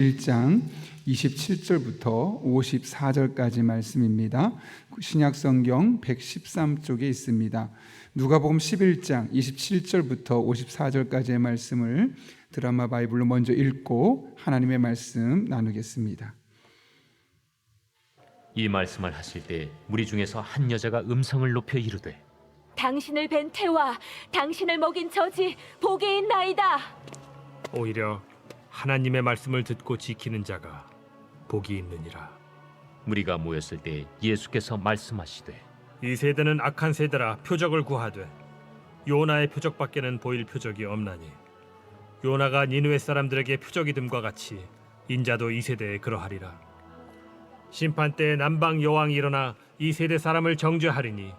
1장 27절부터 54절까지 말씀입니다. 신약성경 113쪽에 있습니다. 누가복음 11장 27절부터 54절까지의 말씀을 드라마 바이블로 먼저 읽고 하나님의 말씀 나누겠습니다. 이 말씀을 하실 때 무리 중에서 한 여자가 음성을 높여 이르되 당신을 뵌 태와 당신을 먹인 저지 복이 있나이다. 오히려 하나님의 말씀을 듣고 지키는 자가 복이 있느니라. 무리가 모였을 때 예수께서 말씀하시되 이 세대는 악한 세대라 표적을 구하되 요나의 표적밖에는 보일 표적이 없나니 요나가 니느웨 사람들에게 표적이 됨과 같이 인자도 이 세대에 그러하리라. 심판 때에 남방 여왕이 일어나 이 세대 사람을 정죄하리니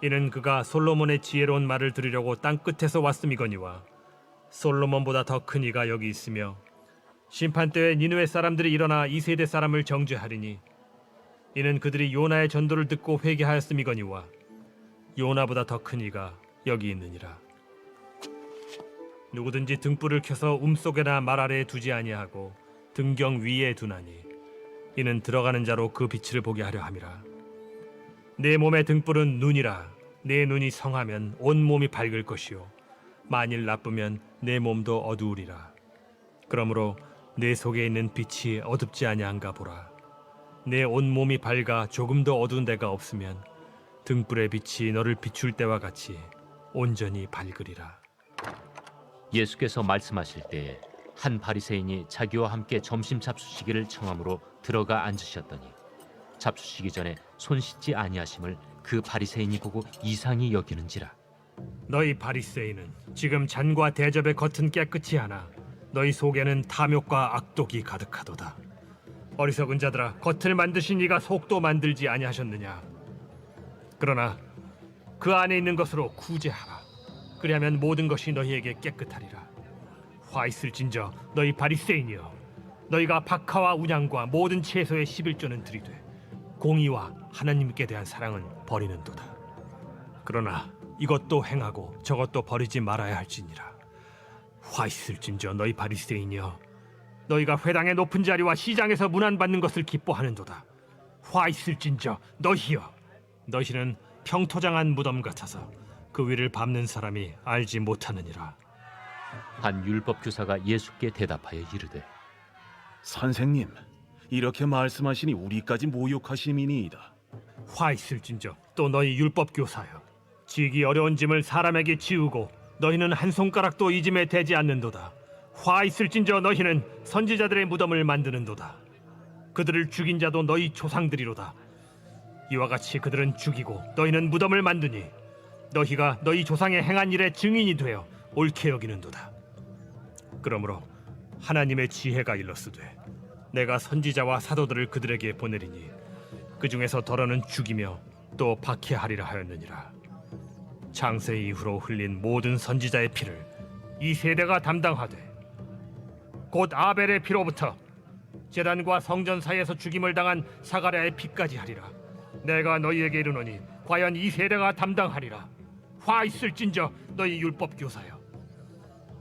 이는 그가 솔로몬의 지혜로운 말을 들으려고 땅 끝에서 왔음이거니와 솔로몬보다 더 큰 이가 여기 있으며 심판 때에 니느웨 사람들이 일어나 이 세대 사람을 정죄하리니 이는 그들이 요나의 전도를 듣고 회개하였음이거니와 요나보다 더 큰 이가 여기 있느니라. 누구든지 등불을 켜서 움속에나 말 아래에 두지 아니하고 등경 위에 두나니 이는 들어가는 자로 그 빛을 보게 하려 함이라. 내 몸의 등불은 눈이라. 내 눈이 성하면 온 몸이 밝을 것이요 만일 나쁘면 내 몸도 어두우리라. 그러므로 내 속에 있는 빛이 어둡지 아니한가 보라. 내 온 몸이 밝아 조금도 어두운 데가 없으면 등불의 빛이 너를 비출 때와 같이 온전히 밝으리라. 예수께서 말씀하실 때에 한 바리새인이 자기와 함께 점심 잡수시기를 청함으로 들어가 앉으셨더니 잡수시기 전에 손 씻지 아니하심을 그 바리새인이 보고 이상히 여기는지라. 너희 바리새인은 지금 잔과 대접의 겉은 깨끗이 하나 너희 속에는 탐욕과 악독이 가득하도다. 어리석은 자들아, 겉을 만드신 이가 속도 만들지 아니하셨느냐. 그러나 그 안에 있는 것으로 구제하라. 그리하면 모든 것이 너희에게 깨끗하리라. 화 있을진저 너희 바리새인이여, 너희가 박하와 운양과 모든 채소의 11조는 들이되 공의와 하나님께 대한 사랑은 버리는도다. 그러나 이것도 행하고 저것도 버리지 말아야 할지니라. 화 있을진저 너희 바리새인이여, 너희가 회당의 높은 자리와 시장에서 문안받는 것을 기뻐하는도다. 화 있을진저 너희여, 너희는 평토장한 무덤 같아서 그 위를 밟는 사람이 알지 못하느니라. 한 율법 교사가 예수께 대답하여 이르되 선생님, 이렇게 말씀하시니 우리까지 모욕하심이니이다. 화 있을진저 또 너희 율법 교사여, 지기 어려운 짐을 사람에게 지우고 너희는 한 손가락도 이 짐에 대지 않는도다. 화 있을진저 너희는 선지자들의 무덤을 만드는도다. 그들을 죽인 자도 너희 조상들이로다. 이와 같이 그들은 죽이고 너희는 무덤을 만드니 너희가 너희 조상의 행한 일의 증인이 되어 옳게 여기는도다. 그러므로 하나님의 지혜가 일렀으되 내가 선지자와 사도들을 그들에게 보내리니 그 중에서 더러는 죽이며 또 박해하리라 하였느니라. 창세 이후로 흘린 모든 선지자의 피를 이 세대가 담당하되 곧 아벨의 피로부터 제단과 성전 사이에서 죽임을 당한 사가랴의 피까지 하리라. 내가 너희에게 이르노니 과연 이 세대가 담당하리라. 화 있을진저 너희 율법 교사여,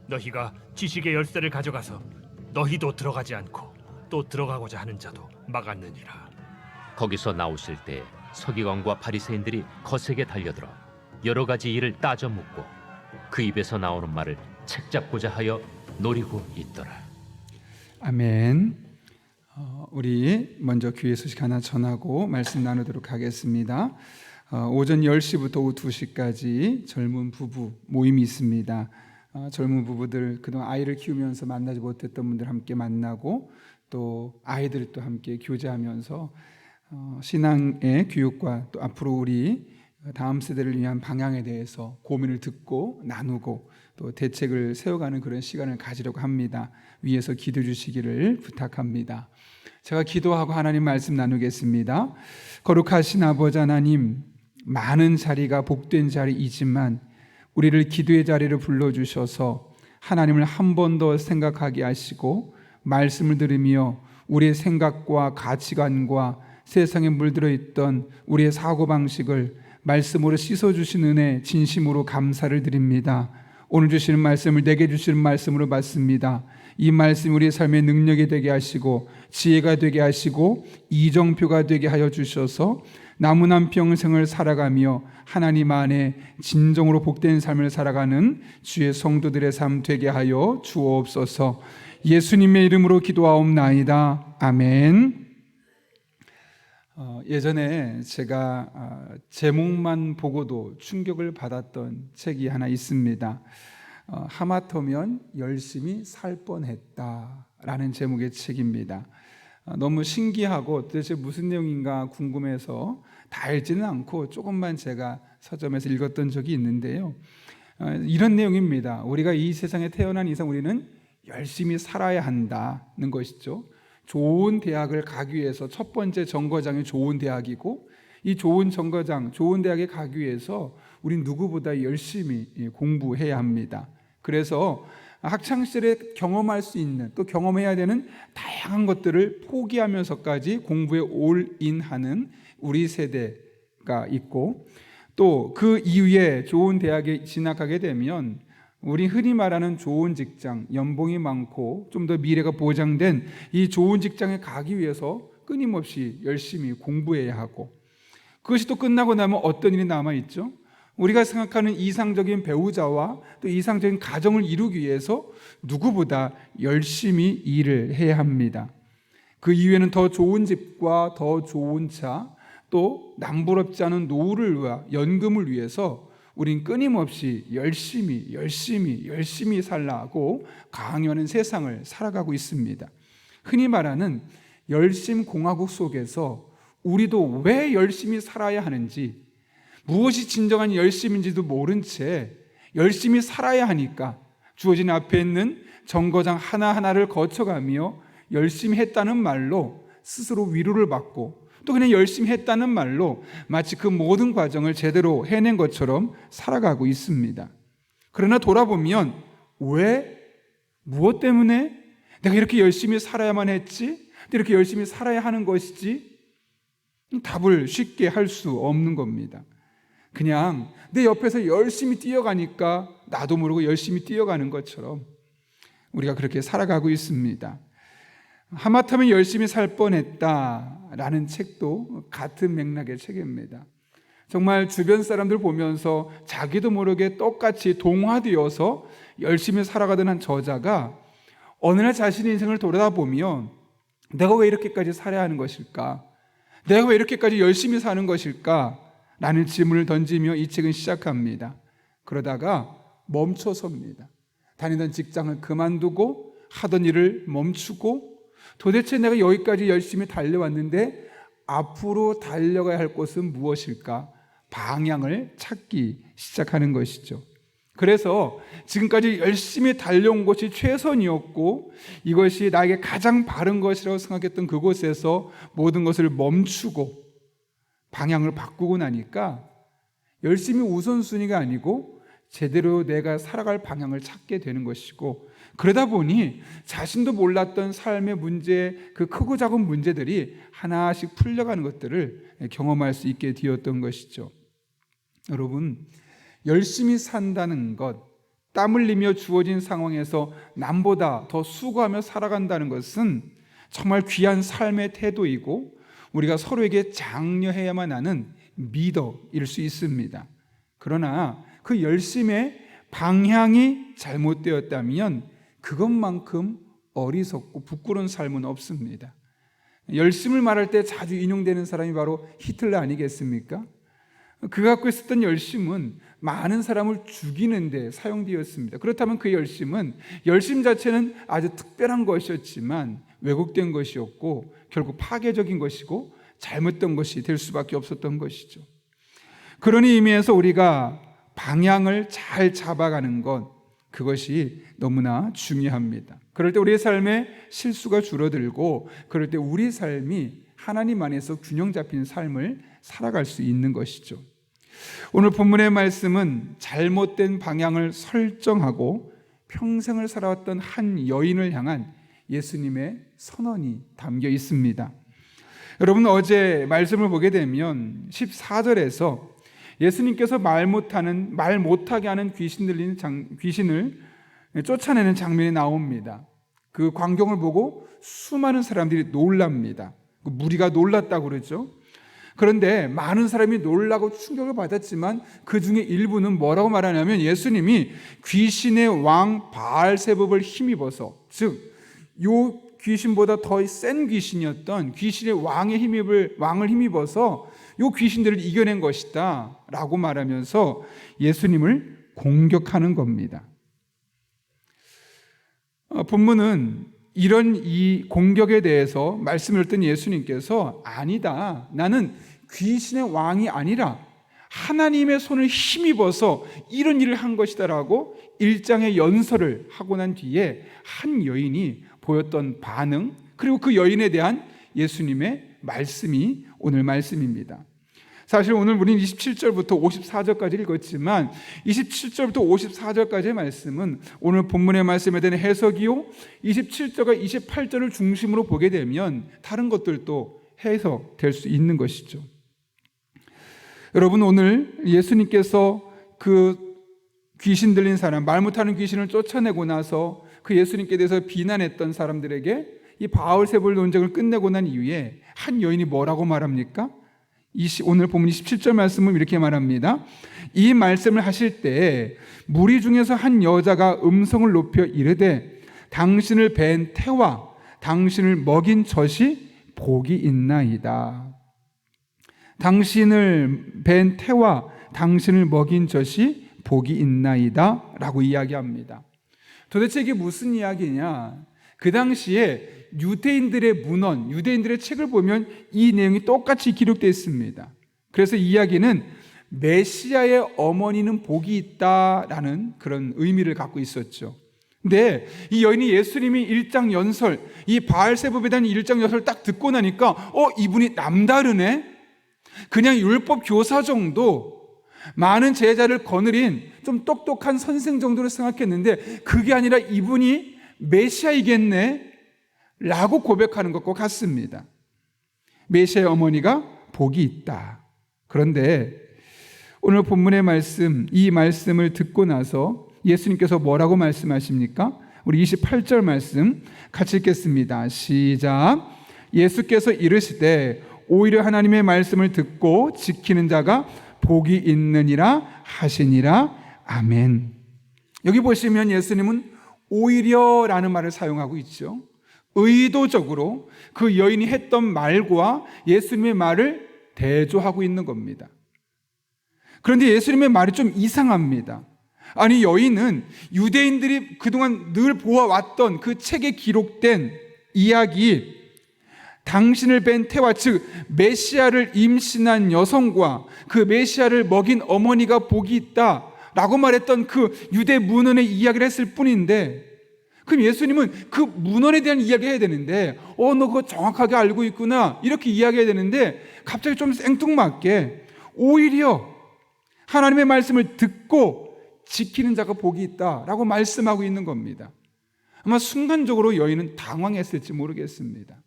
너희가 지식의 열쇠를 가져가서 너희도 들어가지 않고 또 들어가고자 하는 자도 막았느니라. 거기서 나오실 때 서기관과 바리새인들이 거세게 달려들어 여러 가지 일을 따져 묻고 그 입에서 나오는 말을 책잡고자 하여 노리고 있더라. 아멘. 우리 먼저 귀의 소식 하나 전하고 말씀 나누도록 하겠습니다. 오전 10시부터 오후 2시까지 젊은 부부 모임이 있습니다. 젊은 부부들, 그동안 아이를 키우면서 만나지 못했던 분들 함께 만나고 또 아이들 또 함께 교제하면서 신앙의 교육과 또 앞으로 우리 다음 세대를 위한 방향에 대해서 고민을 듣고 나누고 또 대책을 세워가는 그런 시간을 가지려고 합니다. 위에서 기도해 주시기를 부탁합니다. 제가 기도하고 하나님 말씀 나누겠습니다. 거룩하신 아버지 하나님, 많은 자리가 복된 자리이지만 우리를 기도의 자리로 불러주셔서 하나님을 한 번 더 생각하게 하시고 말씀을 들으며 우리의 생각과 가치관과 세상에 물들어 있던 우리의 사고방식을 말씀으로 씻어주신 은혜 진심으로 감사를 드립니다. 오늘 주시는 말씀을 내게 주시는 말씀으로 받습니다. 이 말씀이 우리 삶의 능력이 되게 하시고 지혜가 되게 하시고 이정표가 되게 하여 주셔서 남은 평생을 살아가며 하나님 안에 진정으로 복된 삶을 살아가는 주의 성도들의 삶 되게 하여 주옵소서. 예수님의 이름으로 기도하옵나이다. 아멘. 예전에 제가 제목만 보고도 충격을 받았던 책이 하나 있습니다. 하마터면 열심히 살 뻔했다라는 제목의 책입니다. 너무 신기하고 도대체 무슨 내용인가 궁금해서 다 읽지는 않고 조금만 제가 서점에서 읽었던 적이 있는데요. 이런 내용입니다. 우리가 이 세상에 태어난 이상 우리는 열심히 살아야 한다는 것이죠. 좋은 대학을 가기 위해서 첫 번째 정거장이 좋은 대학이고, 이 좋은 정거장, 좋은 대학에 가기 위해서 우린 누구보다 열심히 공부해야 합니다. 그래서 학창시절에 경험할 수 있는, 또 경험해야 되는 다양한 것들을 포기하면서까지 공부에 올인하는 우리 세대가 있고, 또 그 이후에 좋은 대학에 진학하게 되면 우리 흔히 말하는 좋은 직장, 연봉이 많고 좀 더 미래가 보장된 이 좋은 직장에 가기 위해서 끊임없이 열심히 공부해야 하고, 그것이 또 끝나고 나면 어떤 일이 남아있죠? 우리가 생각하는 이상적인 배우자와 또 이상적인 가정을 이루기 위해서 누구보다 열심히 일을 해야 합니다. 그 이후에는 더 좋은 집과 더 좋은 차, 또 남부럽지 않은 노후를 위해 연금을 위해서 우린 끊임없이 열심히 살라고 강요하는 세상을 살아가고 있습니다. 흔히 말하는 열심공화국 속에서 우리도 왜 열심히 살아야 하는지, 무엇이 진정한 열심인지도 모른 채 열심히 살아야 하니까 주어진 앞에 있는 정거장 하나하나를 거쳐가며 열심히 했다는 말로 스스로 위로를 받고, 또 그냥 열심히 했다는 말로 마치 그 모든 과정을 제대로 해낸 것처럼 살아가고 있습니다. 그러나 돌아보면 왜? 무엇 때문에 내가 이렇게 열심히 살아야만 했지? 이렇게 열심히 살아야 하는 것이지? 답을 쉽게 할 수 없는 겁니다. 그냥 내 옆에서 열심히 뛰어가니까 나도 모르고 열심히 뛰어가는 것처럼 우리가 그렇게 살아가고 있습니다. 하마터면 열심히 살 뻔했다라는 책도 같은 맥락의 책입니다. 정말 주변 사람들 보면서 자기도 모르게 똑같이 동화되어서 열심히 살아가던 한 저자가 어느 날 자신의 인생을 돌아보면 내가 왜 이렇게까지 살아야 하는 것일까? 내가 왜 이렇게까지 열심히 사는 것일까? 라는 질문을 던지며 이 책은 시작합니다. 그러다가 멈춰섭니다. 다니던 직장을 그만두고 하던 일을 멈추고, 도대체 내가 여기까지 열심히 달려왔는데 앞으로 달려가야 할 곳은 무엇일까? 방향을 찾기 시작하는 것이죠. 그래서 지금까지 열심히 달려온 것이 최선이었고 이것이 나에게 가장 바른 것이라고 생각했던 그곳에서 모든 것을 멈추고 방향을 바꾸고 나니까 열심히 우선순위가 아니고 제대로 내가 살아갈 방향을 찾게 되는 것이고, 그러다 보니 자신도 몰랐던 삶의 문제, 그 크고 작은 문제들이 하나씩 풀려가는 것들을 경험할 수 있게 되었던 것이죠. 여러분, 열심히 산다는 것, 땀 흘리며 주어진 상황에서 남보다 더 수고하며 살아간다는 것은 정말 귀한 삶의 태도이고 우리가 서로에게 장려해야만 하는 리더일 수 있습니다. 그러나 그 열심의 방향이 잘못되었다면 그것만큼 어리석고 부끄러운 삶은 없습니다. 열심을 말할 때 자주 인용되는 사람이 바로 히틀러 아니겠습니까? 그가 갖고 있었던 열심은 많은 사람을 죽이는 데 사용되었습니다. 그렇다면 그 열심 자체는 아주 특별한 것이었지만 왜곡된 것이었고 결국 파괴적인 것이고 잘못된 것이 될 수밖에 없었던 것이죠. 그런 의미에서 우리가 방향을 잘 잡아가는 것, 그것이 너무나 중요합니다. 그럴 때 우리의 삶에 실수가 줄어들고 그럴 때 우리 삶이 하나님 안에서 균형 잡힌 삶을 살아갈 수 있는 것이죠. 오늘 본문의 말씀은 잘못된 방향을 설정하고 평생을 살아왔던 한 여인을 향한 예수님의 선언이 담겨 있습니다. 여러분, 어제 말씀을 보게 되면 14절에서 예수님께서 말 못하게 하는 귀신을 쫓아내는 장면이 나옵니다. 그 광경을 보고 수많은 사람들이 놀랍니다. 무리가 놀랐다고 그러죠. 그런데 많은 사람이 놀라고 충격을 받았지만 그 중에 일부는 뭐라고 말하냐면 예수님이 귀신의 왕 바알세붑을 힘입어서, 즉 요 귀신보다 더 센 귀신이었던 귀신의 왕을 힘입어서 요 귀신들을 이겨낸 것이다 라고 말하면서 예수님을 공격하는 겁니다. 본문은 이런 이 공격에 대해서 말씀을 듣던 예수님께서 아니다, 나는 귀신의 왕이 아니라 하나님의 손을 힘입어서 이런 일을 한 것이다 라고 1장의 연설을 하고 난 뒤에 한 여인이 보였던 반응, 그리고 그 여인에 대한 예수님의 말씀이 오늘 말씀입니다. 사실 오늘 우리는 27절부터 54절까지 읽었지만 27절부터 54절까지의 말씀은 오늘 본문의 말씀에 대한 해석이요, 27절과 28절을 중심으로 보게 되면 다른 것들도 해석될 수 있는 것이죠. 여러분, 오늘 예수님께서 그 귀신 들린 사람, 말 못하는 귀신을 쫓아내고 나서 그 예수님께 대해서 비난했던 사람들에게 이 바알세붑 논쟁을 끝내고 난 이후에 한 여인이 뭐라고 말합니까? 오늘 본문 27절 말씀은 이렇게 말합니다. 이 말씀을 하실 때 무리 중에서 한 여자가 음성을 높여 이르되 당신을 뵌 태와 당신을 먹인 젖이 복이 있나이다. 당신을 뵌 태와 당신을 먹인 젖이 복이 있나이다 라고 이야기합니다. 도대체 이게 무슨 이야기냐? 그 당시에 유대인들의 문헌, 유대인들의 책을 보면 이 내용이 똑같이 기록되어 있습니다. 그래서 이 이야기는 메시아의 어머니는 복이 있다라는 그런 의미를 갖고 있었죠. 근데 이 여인이 예수님이 1장 연설, 이 바알세붑에 대한 1장 연설을 딱 듣고 나니까 이분이 남다르네? 그냥 율법 교사 정도, 많은 제자를 거느린 좀 똑똑한 선생 정도로 생각했는데 그게 아니라 이분이 메시아이겠네 라고 고백하는 것과 같습니다. 메시아의 어머니가 복이 있다. 그런데 오늘 본문의 말씀, 이 말씀을 듣고 나서 예수님께서 뭐라고 말씀하십니까? 우리 28절 말씀 같이 읽겠습니다. 시작. 예수께서 이르시되 오히려 하나님의 말씀을 듣고 지키는 자가 복이 있느니라 하시니라. 아멘. 여기 보시면 예수님은 오히려라는 말을 사용하고 있죠. 의도적으로 그 여인이 했던 말과 예수님의 말을 대조하고 있는 겁니다. 그런데 예수님의 말이 좀 이상합니다. 아니, 여인은 유대인들이 그동안 늘 보아왔던 그 책에 기록된 이야기, 당신을 뵌 태와, 즉 메시아를 임신한 여성과 그 메시아를 먹인 어머니가 복이 있다 라고 말했던 그 유대 문헌의 이야기를 했을 뿐인데, 그럼 예수님은 그 문헌에 대한 이야기를 해야 되는데 너 그거 정확하게 알고 있구나 이렇게 이야기해야 되는데 갑자기 좀 생뚱맞게 오히려 하나님의 말씀을 듣고 지키는 자가 복이 있다라고 말씀하고 있는 겁니다. 아마 순간적으로 여인은 당황했을지 모르겠습니다.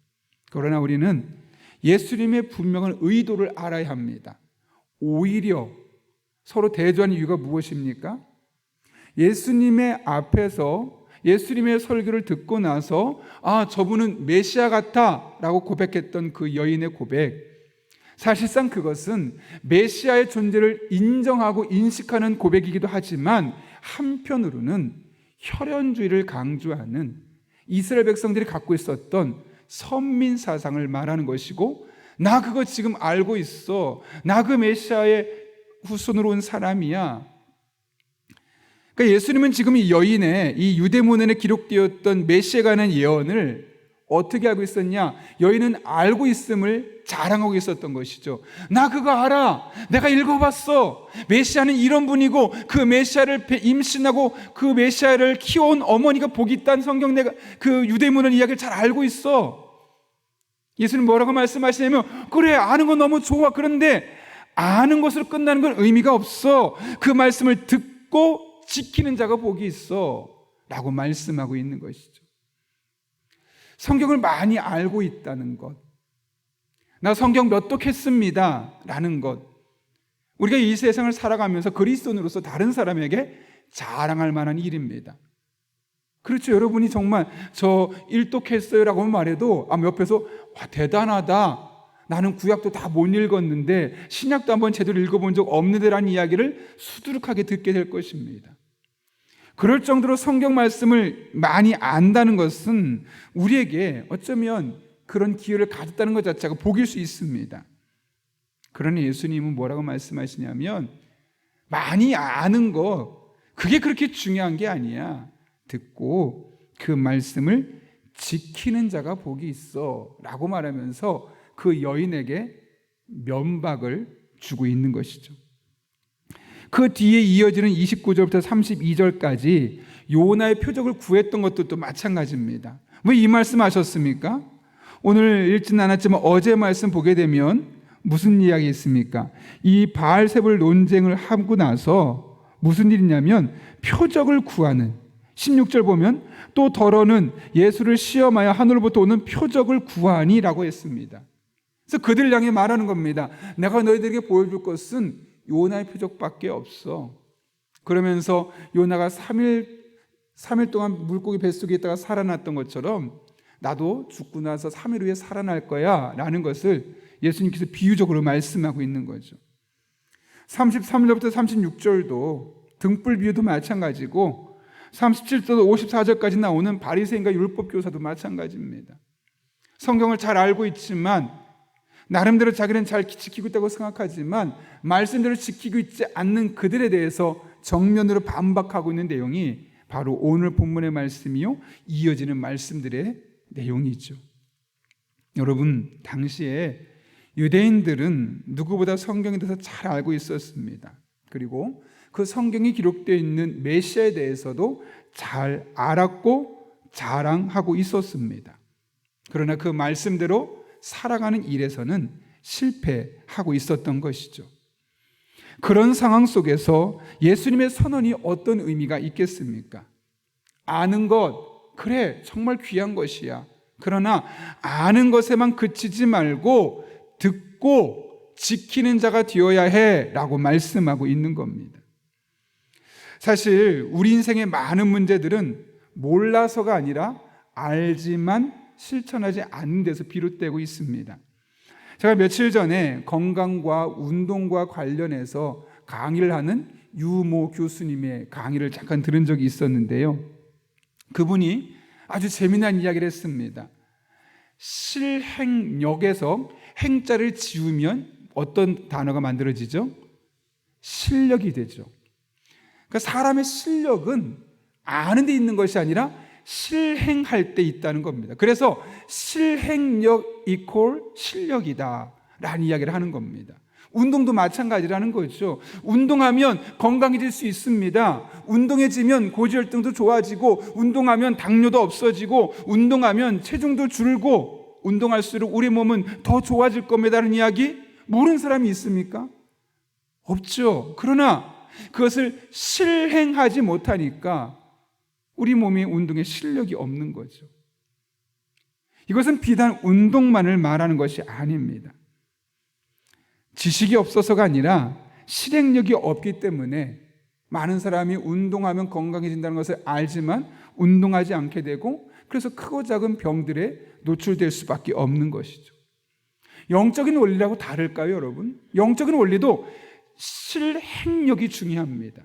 그러나 우리는 예수님의 분명한 의도를 알아야 합니다. 오히려 서로 대조하는 이유가 무엇입니까? 예수님의 앞에서 예수님의 설교를 듣고 나서 저분은 메시아 같아 라고 고백했던 그 여인의 고백, 사실상 그것은 메시아의 존재를 인정하고 인식하는 고백이기도 하지만 한편으로는 혈연주의를 강조하는 이스라엘 백성들이 갖고 있었던 선민 사상을 말하는 것이고, 나 그거 지금 알고 있어, 나 그 메시아의 후손으로 온 사람이야. 그러니까 예수님은 지금 이 여인의 이 유대문헌에 기록되었던 메시아에 관한 예언을 어떻게 하고 있었냐? 여인은 알고 있음을 자랑하고 있었던 것이죠. 나 그거 알아, 내가 읽어봤어, 메시아는 이런 분이고 그 메시아를 임신하고 그 메시아를 키워온 어머니가 복이 있다는 성경, 내가 그 유대문헌 이야기를 잘 알고 있어. 예수님 뭐라고 말씀하시냐면, 그래, 아는 건 너무 좋아. 그런데 아는 것으로 끝나는 건 의미가 없어. 그 말씀을 듣고 지키는 자가 복이 있어 라고 말씀하고 있는 것이죠. 성경을 많이 알고 있다는 것, 나 성경 몇 독했습니다 라는 것, 우리가 이 세상을 살아가면서 그리스도인으로서 다른 사람에게 자랑할 만한 일입니다. 그렇죠. 여러분이 정말 저 일독했어요라고 말해도 옆에서 와, 대단하다. 나는 구약도 다 못 읽었는데 신약도 한번 제대로 읽어본 적 없는데라는 이야기를 수두룩하게 듣게 될 것입니다. 그럴 정도로 성경 말씀을 많이 안다는 것은 우리에게 어쩌면 그런 기회를 가졌다는 것 자체가 복일 수 있습니다. 그러나 예수님은 뭐라고 말씀하시냐면 많이 아는 거 그게 그렇게 중요한 게 아니야. 듣고 그 말씀을 지키는 자가 복이 있어 라고 말하면서 그 여인에게 면박을 주고 있는 것이죠. 그 뒤에 이어지는 29절부터 32절까지 요나의 표적을 구했던 것도 또 마찬가지입니다. 왜 이 말씀 하셨습니까? 오늘 읽지는 않았지만 어제 말씀 보게 되면 무슨 이야기 있습니까? 이 바알세불 논쟁을 하고 나서 무슨 일이냐면 표적을 구하는 16절 보면 또 더러는 예수를 시험하여 하늘로부터 오는 표적을 구하니라고 했습니다. 그래서 그들 향해 말하는 겁니다. 내가 너희들에게 보여줄 것은 요나의 표적밖에 없어. 그러면서 요나가 3일 동안 물고기 뱃속에 있다가 살아났던 것처럼 나도 죽고 나서 3일 후에 살아날 거야 라는 것을 예수님께서 비유적으로 말씀하고 있는 거죠. 33절부터 36절도 등불 비유도 마찬가지고 37절부터 54절까지 나오는 바리새인과 율법교사도 마찬가지입니다. 성경을 잘 알고 있지만 나름대로 자기는 잘 지키고 있다고 생각하지만 말씀대로 지키고 있지 않는 그들에 대해서 정면으로 반박하고 있는 내용이 바로 오늘 본문의 말씀이요 이어지는 말씀들의 내용이죠. 여러분, 당시에 유대인들은 누구보다 성경에 대해서 잘 알고 있었습니다. 그리고 그 성경이 기록되어 있는 메시아에 대해서도 잘 알았고 자랑하고 있었습니다. 그러나 그 말씀대로 살아가는 일에서는 실패하고 있었던 것이죠. 그런 상황 속에서 예수님의 선언이 어떤 의미가 있겠습니까? 아는 것, 그래, 정말 귀한 것이야. 그러나 아는 것에만 그치지 말고 듣고 지키는 자가 되어야 해 라고 말씀하고 있는 겁니다. 사실 우리 인생의 많은 문제들은 몰라서가 아니라 알지만 실천하지 않는 데서 비롯되고 있습니다. 제가 며칠 전에 건강과 운동과 관련해서 강의를 하는 유모 교수님의 강의를 잠깐 들은 적이 있었는데요. 그분이 아주 재미난 이야기를 했습니다. 실행력에서 행자를 지우면 어떤 단어가 만들어지죠? 실력이 되죠. 그러니까 사람의 실력은 아는 데 있는 것이 아니라 실행할 때 있다는 겁니다. 그래서 실행력 이퀄 실력이다 라는 이야기를 하는 겁니다. 운동도 마찬가지라는 거죠. 운동하면 건강해질 수 있습니다. 운동해지면 고지혈등도 좋아지고, 운동하면 당뇨도 없어지고, 운동하면 체중도 줄고, 운동할수록 우리 몸은 더 좋아질 겁니다라는 이야기 모르는 사람이 있습니까? 없죠. 그러나 그것을 실행하지 못하니까 우리 몸의 운동에 실력이 없는 거죠. 이것은 비단 운동만을 말하는 것이 아닙니다. 지식이 없어서가 아니라 실행력이 없기 때문에 많은 사람이 운동하면 건강해진다는 것을 알지만 운동하지 않게 되고, 그래서 크고 작은 병들에 노출될 수밖에 없는 것이죠. 영적인 원리라고 다를까요, 여러분? 영적인 원리도 실행력이 중요합니다.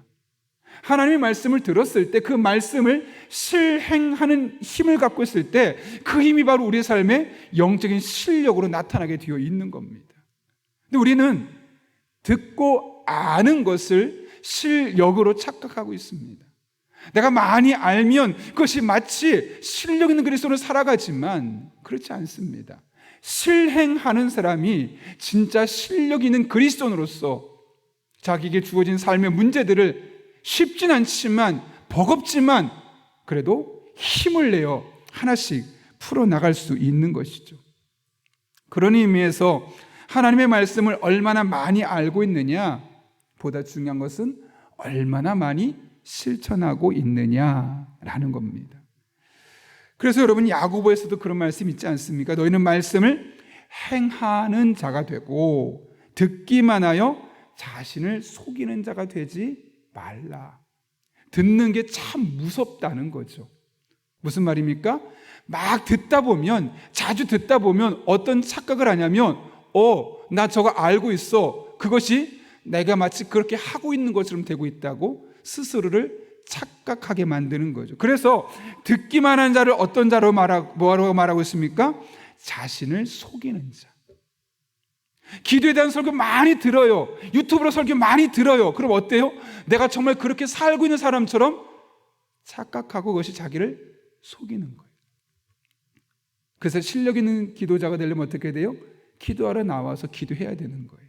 하나님의 말씀을 들었을 때 그 말씀을 실행하는 힘을 갖고 있을 때 그 힘이 바로 우리의 삶의 영적인 실력으로 나타나게 되어 있는 겁니다. 근데 우리는 듣고 아는 것을 실력으로 착각하고 있습니다. 내가 많이 알면 그것이 마치 실력 있는 그리스도로 살아가지만 그렇지 않습니다. 실행하는 사람이 진짜 실력 있는 그리스도인으로서 자기에게 주어진 삶의 문제들을 쉽진 않지만 버겁지만 그래도 힘을 내어 하나씩 풀어나갈 수 있는 것이죠. 그런 의미에서 하나님의 말씀을 얼마나 많이 알고 있느냐 보다 중요한 것은 얼마나 많이 실천하고 있느냐라는 겁니다. 그래서 여러분 야고보에서도 그런 말씀 있지 않습니까? 너희는 말씀을 행하는 자가 되고 듣기만 하여 자신을 속이는 자가 되지 말라. 듣는 게 참 무섭다는 거죠. 무슨 말입니까? 막 듣다 보면, 자주 듣다 보면 어떤 착각을 하냐면 나 저거 알고 있어. 그것이 내가 마치 그렇게 하고 있는 것처럼 되고 있다고 스스로를 착각하게 만드는 거죠. 그래서 듣기만 한 자를 어떤 자로 뭐라고 말하고 있습니까? 자신을 속이는 자. 기도에 대한 설교 많이 들어요. 유튜브로 설교 많이 들어요. 그럼 어때요? 내가 정말 그렇게 살고 있는 사람처럼 착각하고 그것이 자기를 속이는 거예요. 그래서 실력 있는 기도자가 되려면 어떻게 돼요? 기도하러 나와서 기도해야 되는 거예요.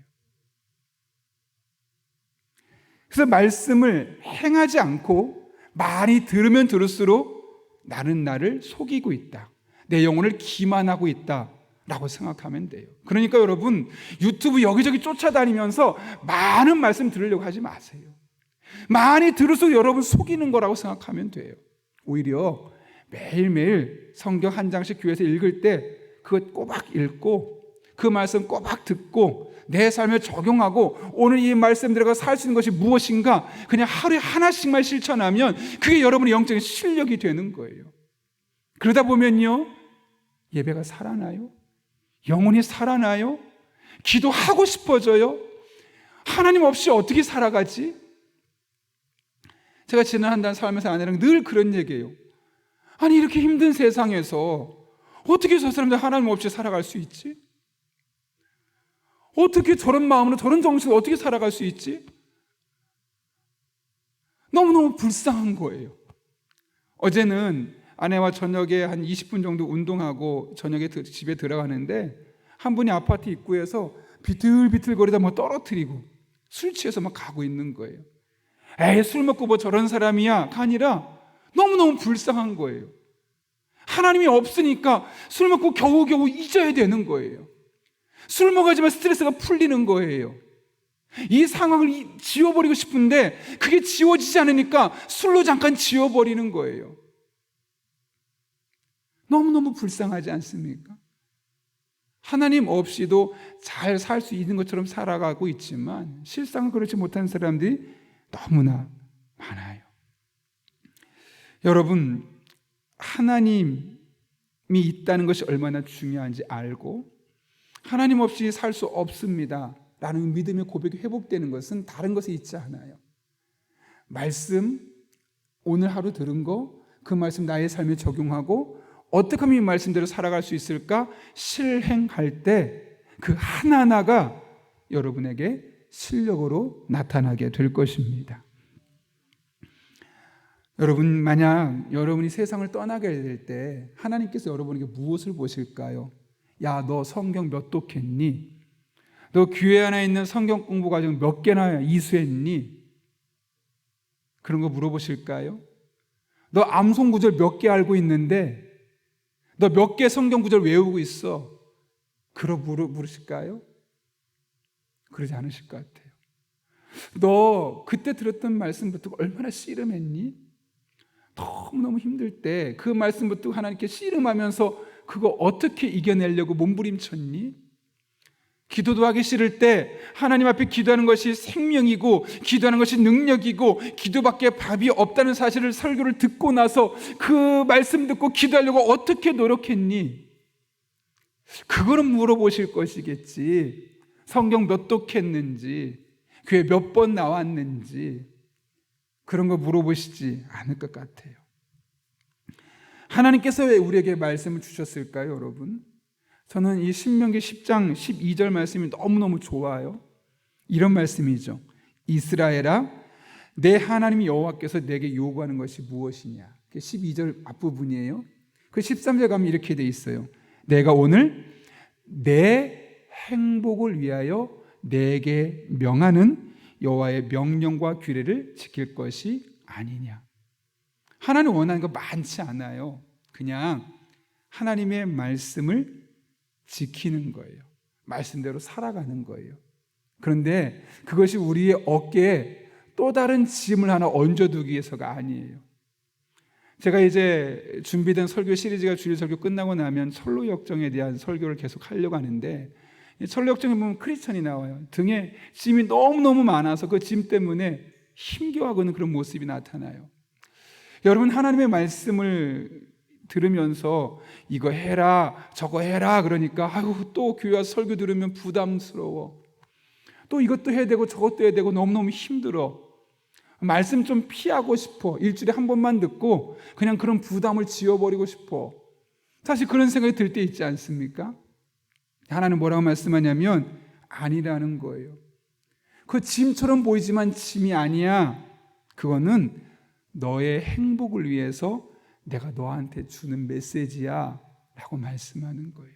그래서 말씀을 행하지 않고 많이 들으면 들을수록 나는 나를 속이고 있다. 내 영혼을 기만하고 있다 라고 생각하면 돼요. 그러니까 여러분, 유튜브 여기저기 쫓아다니면서 많은 말씀 들으려고 하지 마세요. 많이 들을수록 여러분 속이는 거라고 생각하면 돼요. 오히려 매일매일 성경 한 장씩 교회에서 읽을 때 그것 꼬박 읽고 그 말씀 꼬박 듣고 내 삶에 적용하고 오늘 이 말씀 들어가 살 수 있는 것이 무엇인가 그냥 하루에 하나씩만 실천하면 그게 여러분의 영적인 실력이 되는 거예요. 그러다 보면요, 예배가 살아나요. 영혼이 살아나요. 기도하고 싶어져요. 하나님 없이 어떻게 살아가지? 제가 지난 한 달 살면서 아내랑 늘 그런 얘기예요. 아니 이렇게 힘든 세상에서 어떻게 저 사람들 하나님 없이 살아갈 수 있지? 어떻게 저런 마음으로 저런 정신으로 어떻게 살아갈 수 있지? 너무너무 불쌍한 거예요. 어제는 아내와 저녁에 한 20분 정도 운동하고 저녁에 집에 들어가는데 한 분이 아파트 입구에서 비틀비틀거리다 뭐 떨어뜨리고 술 취해서 막 가고 있는 거예요. 에이, 술 먹고 뭐 저런 사람이야 가 아니라 너무너무 불쌍한 거예요. 하나님이 없으니까 술 먹고 겨우겨우 잊어야 되는 거예요. 술 먹어야지만 스트레스가 풀리는 거예요. 이 상황을 지워버리고 싶은데 그게 지워지지 않으니까 술로 잠깐 지워버리는 거예요. 너무너무 불쌍하지 않습니까? 하나님 없이도 잘 살 수 있는 것처럼 살아가고 있지만 실상은 그렇지 못한 사람들이 너무나 많아요. 여러분, 하나님이 있다는 것이 얼마나 중요한지 알고 하나님 없이 살 수 없습니다 라는 믿음의 고백이 회복되는 것은 다른 것에 있지 않아요. 말씀, 오늘 하루 들은 거, 그 말씀 나의 삶에 적용하고 어떻게 하면 이 말씀대로 살아갈 수 있을까? 실행할 때 그 하나하나가 여러분에게 실력으로 나타나게 될 것입니다. 여러분, 만약 여러분이 세상을 떠나게 될 때 하나님께서 여러분에게 무엇을 보실까요? 야, 너 성경 몇 독했니? 너 교회 안에 있는 성경 공부 과정 몇 개나 이수했니? 그런 거 물어보실까요? 너 암송 구절 몇 개 알고 있는데 너 몇 개 성경 구절 외우고 있어? 그러 물으실까요? 그러지 않으실 것 같아요. 너 그때 들었던 말씀부터 얼마나 씨름했니? 너무너무 힘들 때 그 말씀부터 하나님께 씨름하면서 그거 어떻게 이겨내려고 몸부림쳤니? 기도도 하기 싫을 때 하나님 앞에 기도하는 것이 생명이고 기도하는 것이 능력이고 기도밖에 답이 없다는 사실을 설교를 듣고 나서 그 말씀 듣고 기도하려고 어떻게 노력했니? 그거는 물어보실 것이겠지. 성경 몇 독했는지, 교회 몇 번 나왔는지 그런 거 물어보시지 않을 것 같아요. 하나님께서 왜 우리에게 말씀을 주셨을까요, 여러분? 저는 이 신명기 10장 12절 말씀이 너무너무 좋아요. 이런 말씀이죠. 이스라엘아, 내 하나님 여호와께서 내게 요구하는 것이 무엇이냐. 12절 앞부분이에요. 그 13절 가면 이렇게 돼 있어요. 내가 오늘 내 행복을 위하여 내게 명하는 여호와의 명령과 규례를 지킬 것이 아니냐. 하나님 원하는 거 많지 않아요. 그냥 하나님의 말씀을 지키는 거예요. 말씀대로 살아가는 거예요. 그런데 그것이 우리의 어깨에 또 다른 짐을 하나 얹어두기 위해서가 아니에요. 제가 이제 준비된 설교 시리즈가 주일 설교 끝나고 나면 철로 역정에 대한 설교를 계속 하려고 하는데 철로 역정에 보면 크리스천이 나와요. 등에 짐이 너무너무 많아서 그 짐 때문에 힘겨워하는 그런 모습이 나타나요. 여러분, 하나님의 말씀을 들으면서 이거 해라 저거 해라 그러니까 아유 또 교회 와서 설교 들으면 부담스러워. 또 이것도 해야 되고 저것도 해야 되고 너무너무 힘들어. 말씀 좀 피하고 싶어. 일주일에 한 번만 듣고 그냥 그런 부담을 지워버리고 싶어. 사실 그런 생각이 들 때 있지 않습니까? 하나님 뭐라고 말씀하냐면 아니라는 거예요. 그 짐처럼 보이지만 짐이 아니야. 그거는 너의 행복을 위해서 내가 너한테 주는 메시지야 라고 말씀하는 거예요.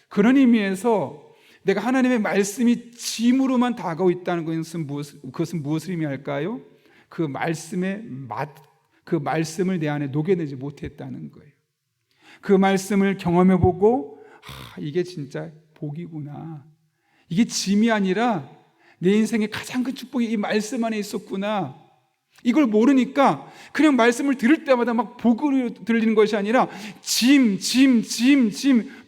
그런 의미에서 내가 하나님의 말씀이 짐으로만 다가오고 있다는 그것은 무엇을 의미할까요? 그 말씀의 맛, 그 말씀을 내 안에 녹여내지 못했다는 거예요. 그 말씀을 경험해보고 이게 진짜 복이구나. 이게 짐이 아니라 내 인생의 가장 큰 축복이 이 말씀 안에 있었구나. 이걸 모르니까 그냥 말씀을 들을 때마다 막 복으로 들리는 것이 아니라 짐,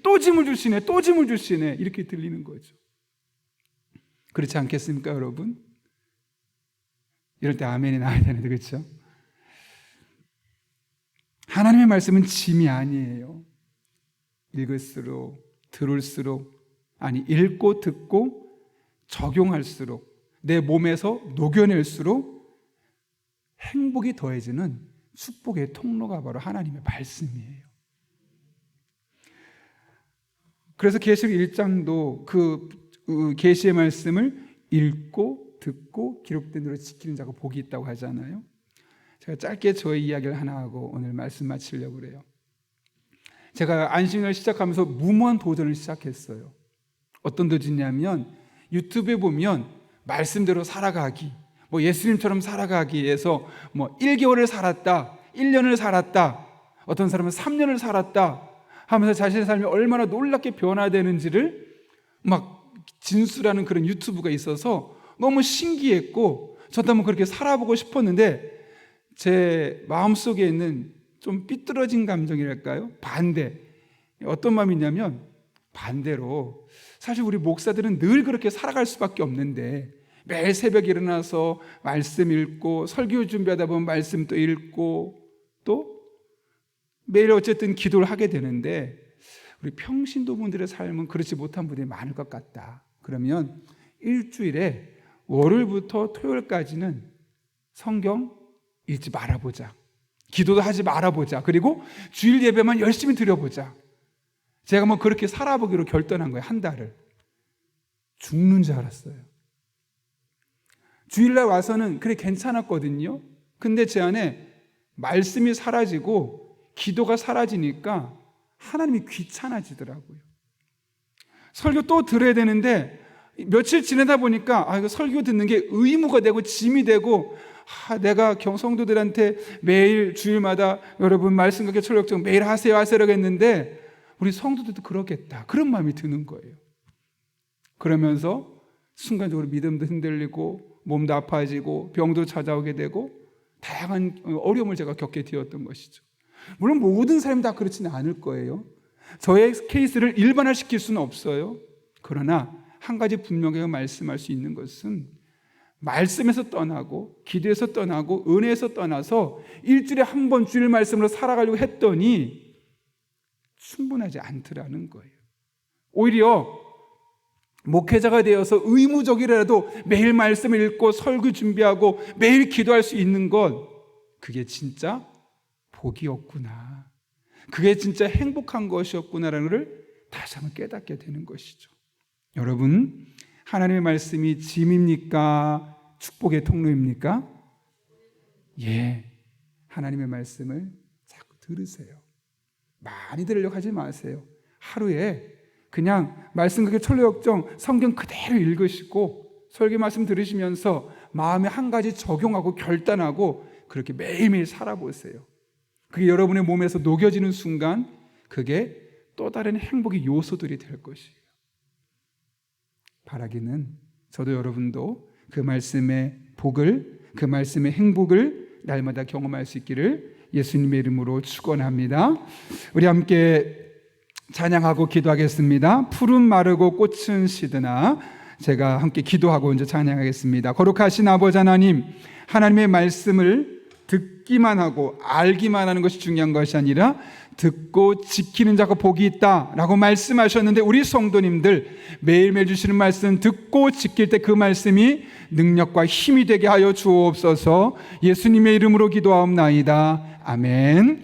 또 짐을 주시네, 또 짐을 주시네 이렇게 들리는 거죠. 그렇지 않겠습니까, 여러분? 이럴 때 아멘이 나와야 되는데, 그렇죠? 하나님의 말씀은 짐이 아니에요. 읽을수록, 들을수록, 아니 읽고 듣고 적용할수록, 내 몸에서 녹여낼수록 행복이 더해지는 축복의 통로가 바로 하나님의 말씀이에요. 그래서 계시록 1장도 그 계시의 말씀을 읽고 듣고 기록된 대로 지키는 자가 복이 있다고 하잖아요. 제가 짧게 저의 이야기를 하나 하고 오늘 말씀 마치려고 그래요. 제가 안식년을 시작하면서 무모한 도전을 시작했어요. 어떤 도전이냐면 유튜브에 보면 말씀대로 살아가기, 뭐 예수님처럼 살아가기 위해서 뭐 1개월을 살았다, 1년을 살았다, 어떤 사람은 3년을 살았다 하면서 자신의 삶이 얼마나 놀랍게 변화되는지를 막 진술하는 그런 유튜브가 있어서 너무 신기했고 저도 한번 그렇게 살아보고 싶었는데 제 마음속에 있는 좀 삐뚤어진 감정이랄까요? 반대. 어떤 마음이냐면 반대로 사실 우리 목사들은 늘 그렇게 살아갈 수밖에 없는데 매일 새벽에 일어나서 말씀 읽고 설교 준비하다 보면 말씀 또 읽고 또 매일 어쨌든 기도를 하게 되는데 우리 평신도분들의 삶은 그렇지 못한 분들이 많을 것 같다. 그러면 일주일에 월요일부터 토요일까지는 성경 읽지 말아보자. 기도도 하지 말아보자. 그리고 주일 예배만 열심히 드려보자. 제가 뭐 그렇게 살아보기로 결단한 거예요. 한 달을. 죽는 줄 알았어요. 주일날 와서는 그래 괜찮았거든요. 근데 제 안에 말씀이 사라지고 기도가 사라지니까 하나님이 귀찮아지더라고요. 설교 또 들어야 되는데 며칠 지내다 보니까 이거 설교 듣는 게 의무가 되고 짐이 되고 내가 성도들한테 매일 주일마다 여러분 말씀 강해 철력정 매일 하세요라고 했는데 우리 성도들도 그러겠다. 그런 마음이 드는 거예요. 그러면서 순간적으로 믿음도 흔들리고 몸도 아파지고 병도 찾아오게 되고 다양한 어려움을 제가 겪게 되었던 것이죠. 물론 모든 사람이 다 그렇지는 않을 거예요. 저의 케이스를 일반화시킬 수는 없어요. 그러나 한 가지 분명하게 말씀할 수 있는 것은 말씀에서 떠나고 기도에서 떠나고 은혜에서 떠나서 일주일에 한 번 주일 말씀으로 살아가려고 했더니 충분하지 않더라는 거예요. 오히려 목회자가 되어서 의무적이라도 매일 말씀을 읽고 설교 준비하고 매일 기도할 수 있는 것, 그게 진짜 복이었구나. 그게 진짜 행복한 것이었구나라는 것을 다시 한번 깨닫게 되는 것이죠. 여러분, 하나님의 말씀이 짐입니까? 축복의 통로입니까? 예, 하나님의 말씀을 자꾸 들으세요. 많이 들으려고 하지 마세요. 하루에 그냥 말씀 그게 철로역정 성경 그대로 읽으시고 설교 말씀 들으시면서 마음에 한 가지 적용하고 결단하고 그렇게 매일매일 살아보세요. 그게 여러분의 몸에서 녹여지는 순간 그게 또 다른 행복의 요소들이 될 것이에요. 바라기는 저도 여러분도 그 말씀의 복을, 그 말씀의 행복을 날마다 경험할 수 있기를 예수님의 이름으로 축원합니다. 우리 함께 찬양하고 기도하겠습니다. 푸른 마르고 꽃은 시드나. 제가 함께 기도하고 이제 찬양하겠습니다. 거룩하신 아버지 하나님, 하나님의 말씀을 듣기 듣기만 하고 알기만 하는 것이 중요한 것이 아니라 듣고 지키는 자가 복이 있다라고 말씀하셨는데, 우리 성도님들 매일매일 주시는 말씀 듣고 지킬 때 그 말씀이 능력과 힘이 되게 하여 주옵소서. 예수님의 이름으로 기도하옵나이다. 아멘.